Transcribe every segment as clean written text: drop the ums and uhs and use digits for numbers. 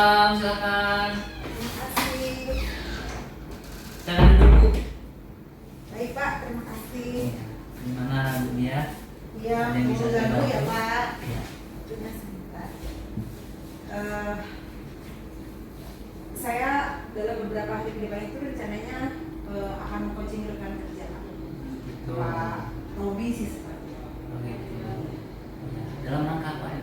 Waalaikumsalam, silakan. Terima kasih. Silakan duduk. Baik Pak, terima kasih. Gimana dunia? Iya, Ada yang bisa mau saya ganggu bantu? ya Pak. Iya. Cuma sebentar. Saya dalam beberapa hari ke depan itu rencananya akan coaching rekan kerja Pak. Gitu. Pak Robi sih sepertinya. Oke. Dalam rangka apa ya?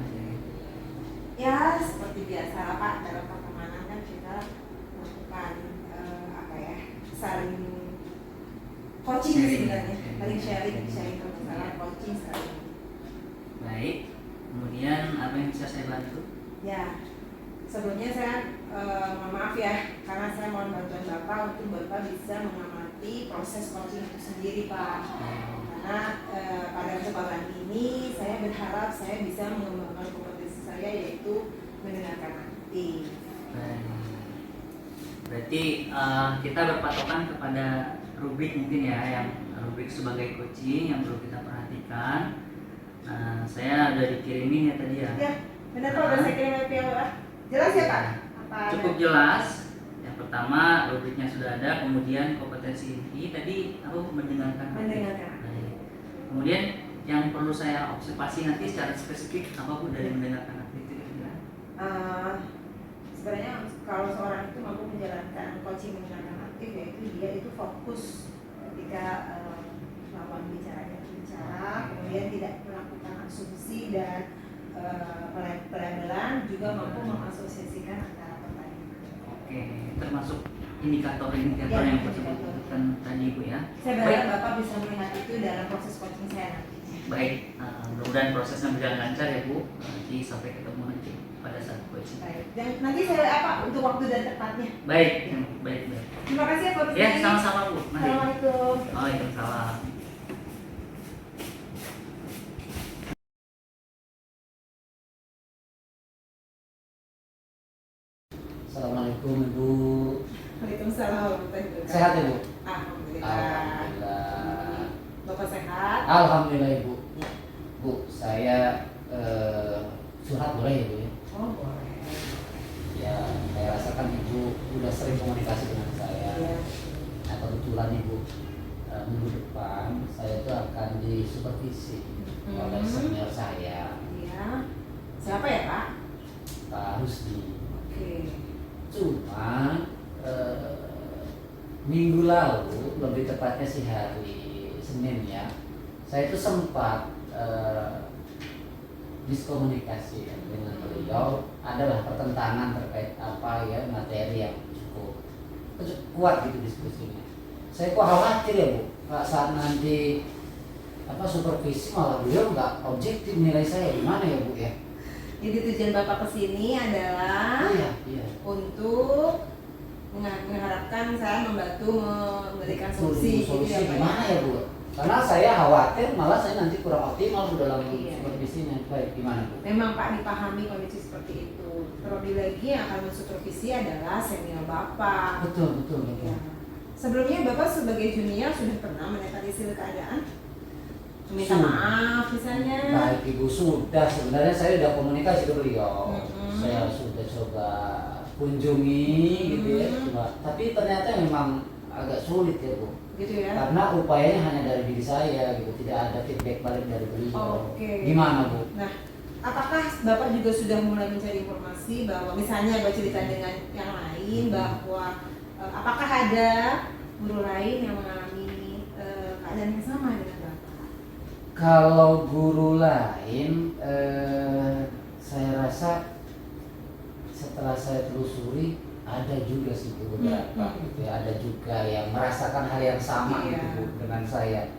Ya seperti biasa Pak, dalam pertemanan kan kita melakukan saling coaching sebenarnya, saling sharing permasalahan coaching sekali. Baik. Kemudian apa yang bisa saya bantu? Ya, sebelumnya saya mohon maaf ya, karena saya mohon bantuan Bapak untuk Bapak bisa mengamati proses coaching itu sendiri Pak. Karena pada kesempatan ini saya berharap saya bisa mengembangkan kompetensi saya, yaitu mendengarkan aktif. Baik. Berarti kita berpatokan kepada rubrik mungkin ya, yang rubrik sebagai coaching yang perlu kita perhatikan. Nah, saya udah dikirimin ya tadi ya. Ya, benar Pak, udah saya kirim WP Pak. Jelas ya Pak? Apa Cukup jelas. Yang pertama rubriknya sudah ada, kemudian kompetensi inti tadi aku mendengarkan. Mendengarkan. Baik. Kemudian yang perlu saya observasi nanti secara spesifik apa Bu dari mendengarkan aktif itu kira-kira? Sebenarnya kalau seorang itu mampu menjalankan coaching mendengarkan aktif, yaitu dia itu fokus ketika melakukan bicara, kemudian tidak melakukan asumsi dan pelabelan, juga mampu mengasosiasikan antara pertanyaan. Oke, termasuk indikator-indikator Ya, yang saya sebutkan tadi Bu ya. Saya berharap Bapak bisa melihat itu dalam proses coaching saya nanti. Baik, mudah-mudahan prosesnya berjalan lancar ya Bu. Nanti sampai ketemu nanti pada saat coaching. Baik. Dan nanti saya apa untuk waktu dan tempatnya. Baik, baik. Terima kasih ya Pak. Ya, sama-sama Bu. Mari. Assalamualaikum. Waalaikumsalam. Assalamualaikum Ibu. Waalaikumsalam warahmatullahi wabarakatuh. Sehat ya Bu? Alhamdulillah. Alhamdulillah. Bapak sehat? Alhamdulillah Ibu. Bu, saya curhat boleh ya Bu ya? Oh boleh. Ya, saya rasakan Ibu udah sering komunikasi dengan saya. Iya. Nah kebetulan Ibu minggu depan saya itu akan disupervisi oleh senior saya, Iya. Siapa ya Pak? Pak Rusdi. Oke. Cuma minggu lalu, lebih tepatnya sih hari Senin ya, saya itu sempat miskomunikasi ya, dengan beliau. Adalah pertentangan terkait apa ya, materi yang cukup kuat gitu diskusinya. Saya kok khawatir ya Bu, saat nanti supervisi malah beliau nggak objektif nilai saya, gimana ya Bu ya? Jadi tujuan Bapak kesini adalah Iya. untuk mengharapkan saya membantu memberikan solusi gitu ya Pak. Gimana ya Bu? Karena saya khawatir malah saya nanti kurang optimal dalam Iya. supervisinya. Baik, gimana Bu? Memang Pak dipahami kondisi seperti itu. Terlebih lagi yang akan mensupervisi adalah senior Bapak. Betul. Ya. Sebelumnya Bapak sebagai junior sudah pernah menetralisir keadaan? Meminta Sudah. maaf misalnya? Baik Ibu, sudah. Sebenarnya saya sudah komunikasi ke beliau. Saya Mm-mm. sudah coba kunjungi gitu ya. Tapi ternyata memang agak sulit ya Bu. Gitu ya? Karena upayanya hanya dari diri saya gitu, tidak ada feedback balik dari beliau. Oke. Gimana Bu? Nah, apakah Bapak juga sudah mulai mencari informasi bahwa misalnya bercerita dengan yang lain bahwa apakah ada guru lain yang mengalami keadaan yang sama dengan Bapak? Kalau guru lain, saya rasa setelah saya telusuri ada juga sih beberapa gitu ya, ada juga yang merasakan hal yang sama Iya. gitu Bu, dengan saya.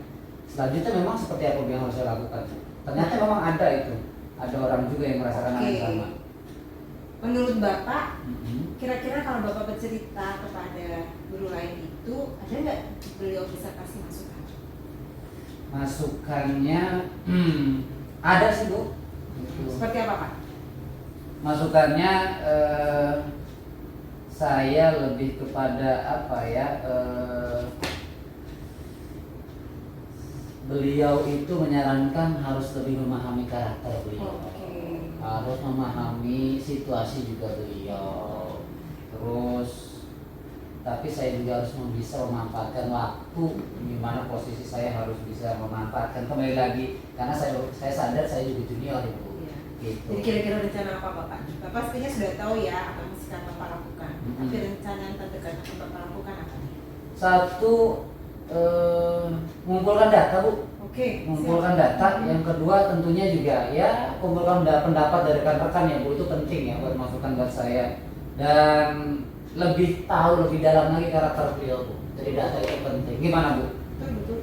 Selanjutnya memang seperti apa yang harus saya lakukan Bu? Ternyata memang ada itu, ada orang juga yang merasakan hal yang sama. Menurut Bapak, Mhm. kira-kira kalau Bapak bercerita kepada guru lain itu, ada nggak beliau bisa kasih masukan? Masukannya ada sih Bu. Gitu. Seperti apa Pak? Masukannya saya lebih kepada apa ya, beliau itu menyarankan harus lebih memahami karakter beliau, Oke. harus memahami situasi juga beliau. terus tapi saya juga harus bisa memanfaatkan waktu, di mana posisi saya harus bisa memanfaatkan kembali lagi karena saya sadar saya juga junior itu. Iya. Gitu. Jadi kira-kira rencana apa Bapak? Bapak sebenarnya sudah tahu ya apa yang mesti Bapak lakukan. Tapi rencana yang terdekat yang Bapak lakukan apa nih? Satu, mengumpulkan data Bu. Oke. Mengumpulkan data. Yang kedua tentunya juga ya kumpulkan pendapat dari rekan-rekan ya Bu, itu penting ya buat masukan buat saya. Dan lebih tahu lebih dalam lagi karakter beliau Bu. Jadi data itu penting. Gimana Bu? Betul.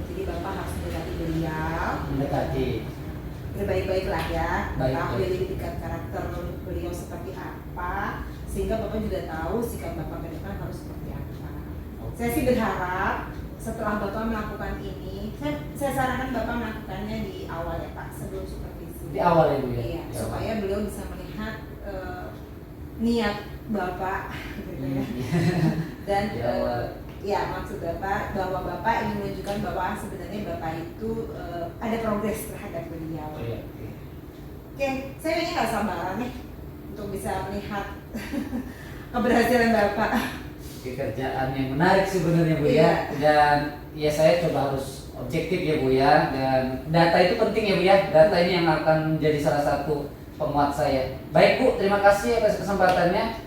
Jadi Bapak harus mendekati beliau. Mendekati. Berbaik-baik lah ya. Baik-baik. Tahu tingkat karakter beliau seperti apa, sehingga Bapak juga tahu sikap Bapak ke depan harus seperti apa. Saya sih berharap setelah Bapak melakukan ini, saya sarankan Bapak melakukannya di awal ya Pak, sebelum supervisi. Di awal ya Bu ya. Iya, Di supaya awal. beliau bisa melihat niat Bapak gitu ya. Dan Di awal. ya maksud Bapak bahwa Bapak ingin menunjukkan bahwa sebenarnya Bapak itu ada progres terhadap beliau. Oh, iya. Oke, saya kayaknya nggak sabaran nih untuk bisa melihat keberhasilan Bapak. Pekerjaan yang menarik sebenarnya Bu Iya. ya. Dan ya saya coba harus objektif ya Bu ya. Dan data itu penting ya Bu ya. Data ini yang akan menjadi salah satu penguat saya. Baik Bu, terima kasih atas kesempatannya.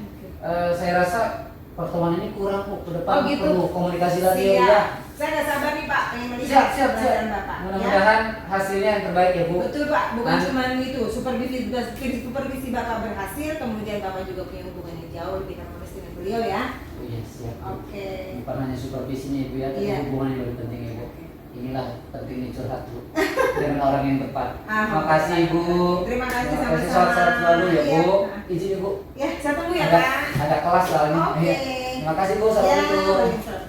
Saya rasa pertemuan ini kurang Bu, ke depan Oh, gitu. perlu komunikasi lagi ya Bu Siap. ya. Saya nggak sabar nih Pak, pengen melihat Siap. keberhasilan Bapak. Mudah-mudahan hasilnya yang terbaik ya Bu. Betul Pak, bukan Nah. cuma itu, supervisi Bapak berhasil, kemudian Bapak juga punya hubungan yang jauh lebih harmonis dengan beliau ya. Oh iya siap Bu. Oke. Bukan hanya supervisinya Ibu ya, tapi Iya. hubungan yang lebih penting ya Bu. Oke. Inilah pentingnya curhat Bu dengan orang yang tepat. Terima Alhamdulillah. kasih Ibu. Terima kasih, Terima kasih, sama-sama. sehat-sehat selalu ya Iya. Bu. Izin ya Bu. Ya, saya tunggu ya Ada, Pak. ada kelas soalnya. Oke. Iya. Terima kasih Bu. Ya, Assalamualaikum. waalaikumsalam.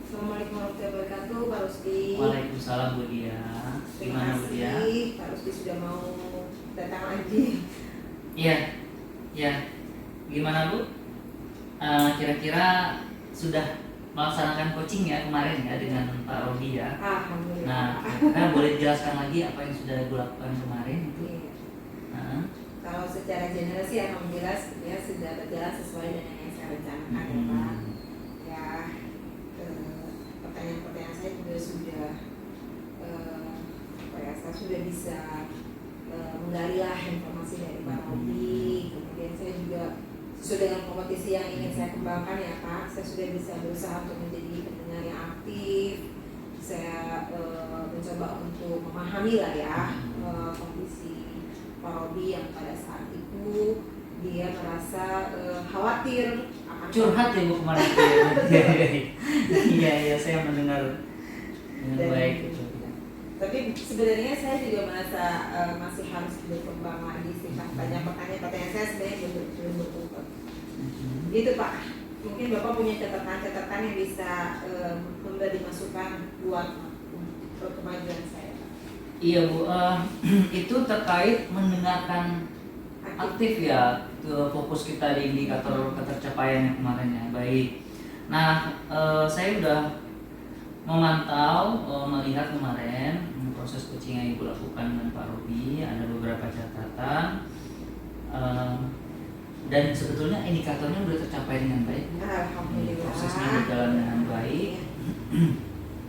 Assalamualaikum warahmatullahi wabarakatuh, Pak Rusdi. Waalaikumsalam Bu Dia. Terima Gimana Bu Dia? kasih, Pak Rusdi sudah mau datang lagi. Iya, ya. Gimana Bu? Kira-kira sudah melaksanakan coaching ya kemarin ya dengan Pak Robi ya. Alhamdulillah. Nah, kira-kira boleh dijelaskan lagi apa yang sudah Ibu lakukan kemarin itu? Iya. Nah, Kalau secara general sih alhamdulillah sebenarnya sudah berjalan sesuai dengan yang saya rencanakan ya Pak. Ya, pertanyaan-pertanyaan saya juga sudah saya sudah bisa menggali lah informasi dari Pak Robi. Kemudian saya juga sesuai dengan kompetisi yang ingin saya kembangkan ya Pak, saya sudah bisa berusaha untuk menjadi pendengar yang aktif. Saya mencoba untuk memahami lah ya kondisi Pak Robi yang pada saat itu dia merasa khawatir akan curhat ya Bu kemarin. Iya, saya mendengar dengan Dan- baik itu. Tapi sebenarnya saya juga merasa masih harus berkembang lagi sih Pak. Banyak pertanyaan saya sebenarnya belum berkembang. Gitu Pak. Mungkin Bapak punya catatan-catatan yang bisa memberi masukan buat kemajuan saya Pak. Iya Bu, itu terkait mendengarkan aktif ya ke fokus kita di indikator ketercapaian yang kemarin ya. Baik. Nah, saya udah memantau, melihat kemarin proses coaching yang Ibu lakukan dengan Pak Robi, ada beberapa catatan dan sebetulnya indikatornya sudah tercapai dengan baik. Alhamdulillah. Prosesnya berjalan dengan baik.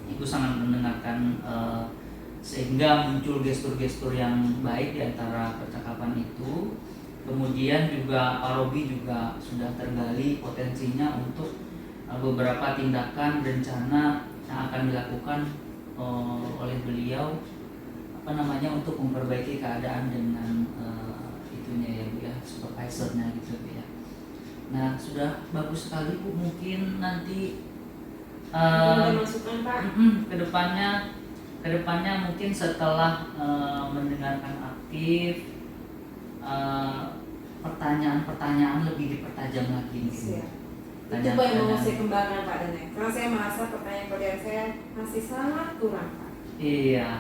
Ibu sangat mendengarkan sehingga muncul gestur-gestur yang baik di antara percakapan itu. Kemudian juga Pak Robi juga sudah tergali potensinya untuk beberapa tindakan rencana yang akan dilakukan oleh beliau untuk memperbaiki keadaan dengan itunya ya Bu ya, supervisornya gitu Bu ya. Nah sudah bagus sekali Bu, mungkin nanti Ada masukan Pak? kedepannya mungkin setelah mendengarkan aktif pertanyaan-pertanyaan lebih dipertajam lagi mungkin. Siap. Itu Pak yang mau saya kembangkan Pak Denek. Karena saya merasa pertanyaan-pertanyaan saya masih sangat kurang Pak. Iya.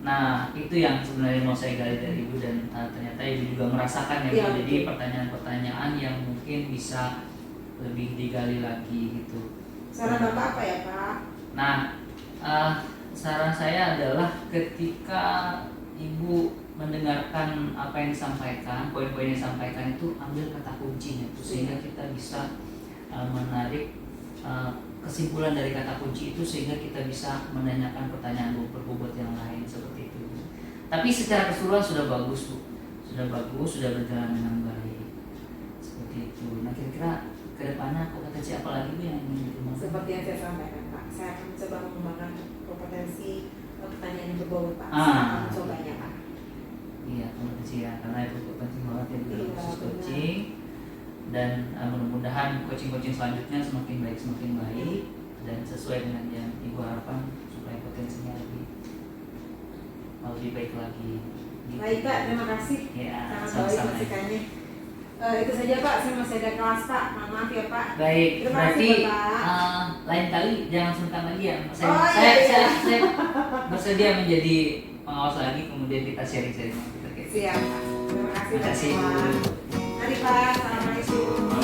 Nah, itu yang sebenarnya mau saya gali dari Ibu dan ternyata Ibu juga merasakan ya Bu. Iya, Jadi betul. pertanyaan-pertanyaan yang mungkin bisa lebih digali lagi gitu. Saran Bapak apa ya Pak? Nah, saran saya adalah ketika Ibu mendengarkan apa yang disampaikan, poin-poin yang disampaikan itu ambil kata kuncinya itu, sehingga kita bisa menarik kesimpulan dari kata kunci itu, sehingga kita bisa menanyakan pertanyaan berbobot yang lain seperti itu. Tapi secara keseluruhan sudah bagus Bu, sudah berjalan dengan baik seperti itu. Nah kira-kira kedepannya kompetensi apa lagi Bu yang ingin dikembangkan? Seperti yang saya sampaikan Pak, saya akan coba mengembangkan kompetensi pertanyaan yang berbobot Pak. Ah. Saya akan mencobanya Pak. Iya, kompetensi ya, karena itu penting banget ya dalam Iya, proses benar. coaching. Dan mudah-mudahan coaching-coaching selanjutnya semakin baik dan sesuai dengan yang Ibu harapkan supaya potensinya lebih baik lagi. Gitu. Baik Pak, terima kasih. Ya, Sangat baik sama-sama. masukannya. Itu saja Pak, saya masih ada kelas Pak. Mohon maaf ya Pak. Baik, Terima berarti kasih, Bapak. lain kali jangan sungkan lagi ya. Saya, Oh, saya, iya. saya bersedia menjadi pengawas lagi, kemudian kita sharing-sharing terkait. Siap Pak. Terima kasih Terima kasih, semua. Bu. Mari Pak, assalamualaikum.